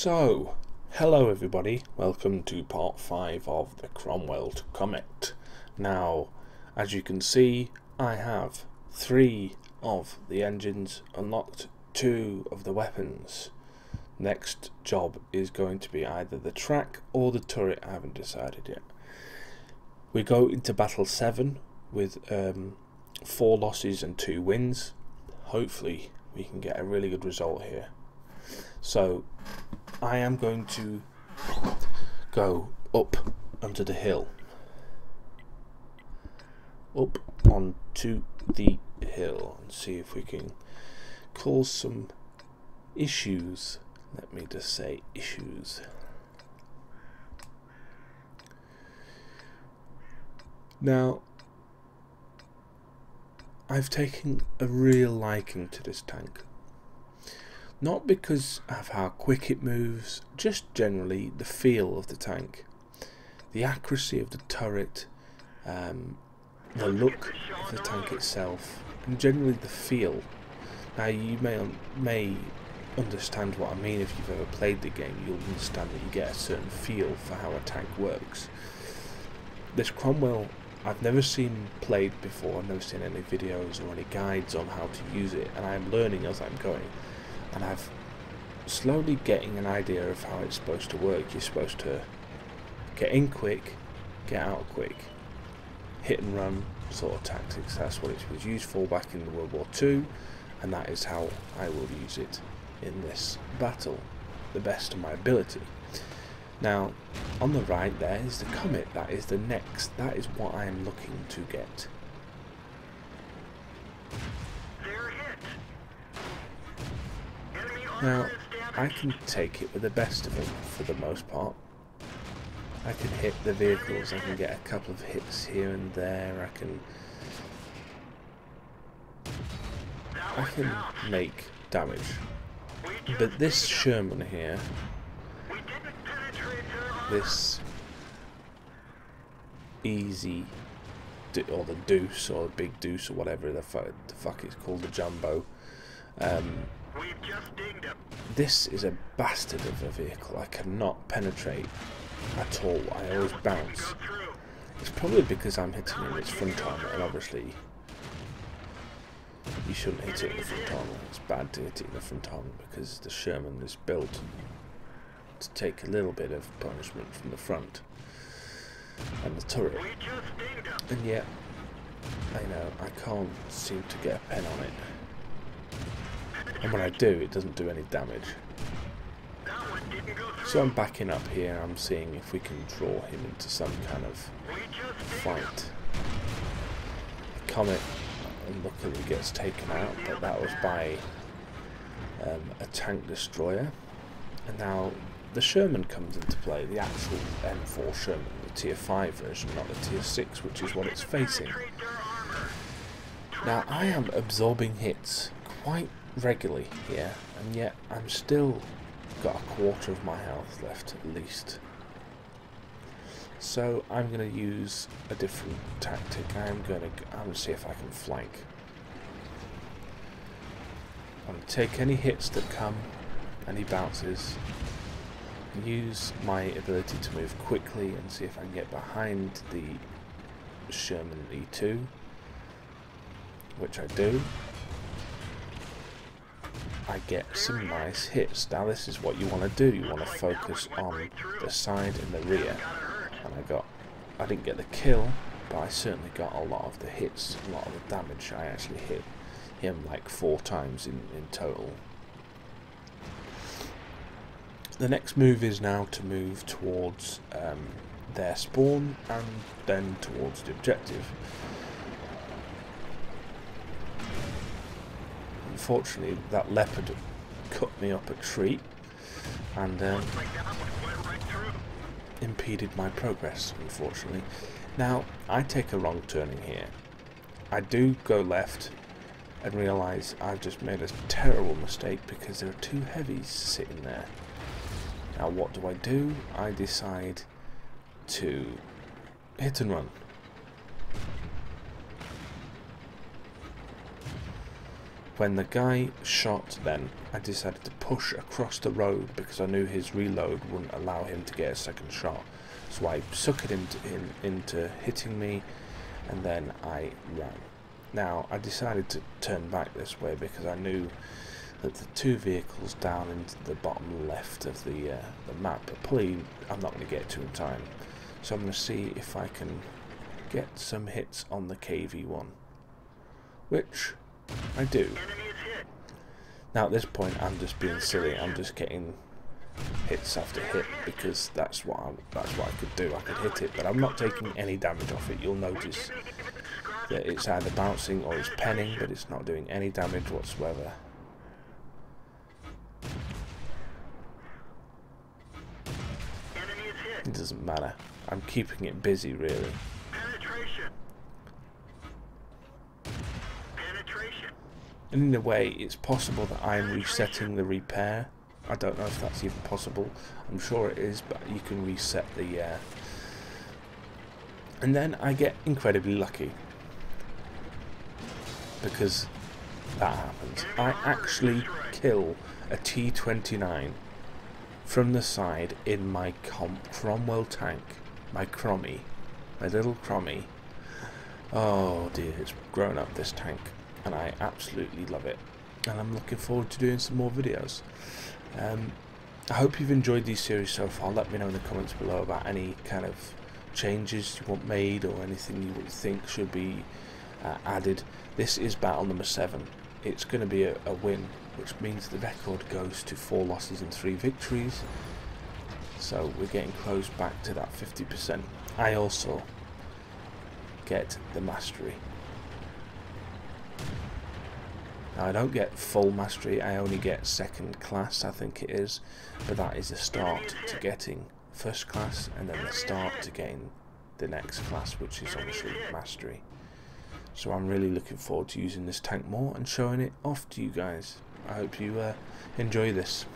So, hello everybody, welcome to part 5 of the Cromwell to Comet. Now, as you can see, I have 3 of the engines unlocked, 2 of the weapons. Next job is going to be either the track or the turret, I haven't decided yet. We go into battle 7 with 4 losses and 2 wins. Hopefully we can get a really good result here. So, I am going to go up onto the hill. Up onto the hill and see if we can cause some issues. Let me just say issues. Now, I've taken a real liking to this tank. Not because of how quick it moves, just generally the feel of the tank. The accuracy of the turret, the look of the tank itself, and generally the feel. Now you may understand what I mean. If you've ever played the game, you'll understand that you get a certain feel for how a tank works. This Cromwell, I've never seen played before, I've never seen any videos or any guides on how to use it, and I'm learning as I'm going. And I've slowly getting an idea of how it's supposed to work. You're supposed to get in quick, get out quick, hit and run sort of tactics. That's what it was used for back in World War II, and that is how I will use it in this battle, the best of my ability. Now, on the right there is the Comet. That is the next. That is what I am looking to get. Now, I can take it with the best of them for the most part. I can hit the vehicles, I can get a couple of hits here and there, I can make damage. But this Sherman here, this easy, or the Deuce, or the Big Deuce, or whatever the fuck it's called, the Jumbo, this is a bastard of a vehicle. I cannot penetrate at all. I always bounce. It's probably because I'm hitting in its front armor, and obviously you shouldn't hit it in the front armor. It's bad to hit it in the front armor because the Sherman is built to take a little bit of punishment from the front and the turret. And yet, I know, I can't seem to get a pen on it. And when I do, it doesn't do any damage. So I'm backing up here, I'm seeing if we can draw him into some kind of fight. The Comet, luckily, gets taken out, but that was by a tank destroyer. And now the Sherman comes into play, the actual M4 Sherman, the tier 5 version, not the tier 6, which is what it's facing. Now I am absorbing hits quite regularly here, and yet I'm still got a quarter of my health left at least. So I'm going to use a different tactic. I'm going to see if I can flank. I'm going to take any hits that come, any bounces, use my ability to move quickly and see if I can get behind the Sherman E2, which I do. I get some nice hits. Now this is what you want to do. You want to focus on the side and the rear. And I didn't get the kill, but I certainly got a lot of the hits, a lot of the damage. I actually hit him like 4 times in total. The next move is now to move towards their spawn and then towards the objective. Unfortunately, that leopard cut me up a tree and impeded my progress, unfortunately. Now, I take a wrong turning here. I do go left and realise I've just made a terrible mistake because there are 2 heavies sitting there. Now what do? I decide to hit and run. When the guy shot, then I decided to push across the road because I knew his reload wouldn't allow him to get a second shot. So I suckered him into hitting me, and then I ran. Now I decided to turn back this way because I knew that the two vehicles down into the bottom left of the map are probably, I'm not going to get to in time. So I'm going to see if I can get some hits on the KV-1, which I do. Now at this point I'm just being silly. I'm just getting hits after hit because that's what I could do. I could hit it, but I'm not taking any damage off it. You'll notice that it's either bouncing or it's penning, but it's not doing any damage whatsoever. It doesn't matter. I'm keeping it busy, really. And in a way, it's possible that I'm resetting the repair. I don't know if that's even possible. I'm sure it is, but you can reset the... And then I get incredibly lucky. Because that happens. I actually kill a T-29 from the side in my Cromwell tank. My Crommy. My little Crommy. Oh dear, it's grown up, this tank. And I absolutely love it, and I'm looking forward to doing some more videos. I hope you've enjoyed these series so far. Let me know in the comments below about any kind of changes you want made or anything you would think should be added. This is battle number 7. It's going to be a win, which means the record goes to 4 losses and 3 victories. So we're getting close back to that 50%. I also get the mastery. Now I don't get full mastery, I only get 2nd class, I think it is, but that is a start to getting 1st class, and then the start to getting the next class, which is obviously mastery. So I'm really looking forward to using this tank more and showing it off to you guys. I hope you enjoy this.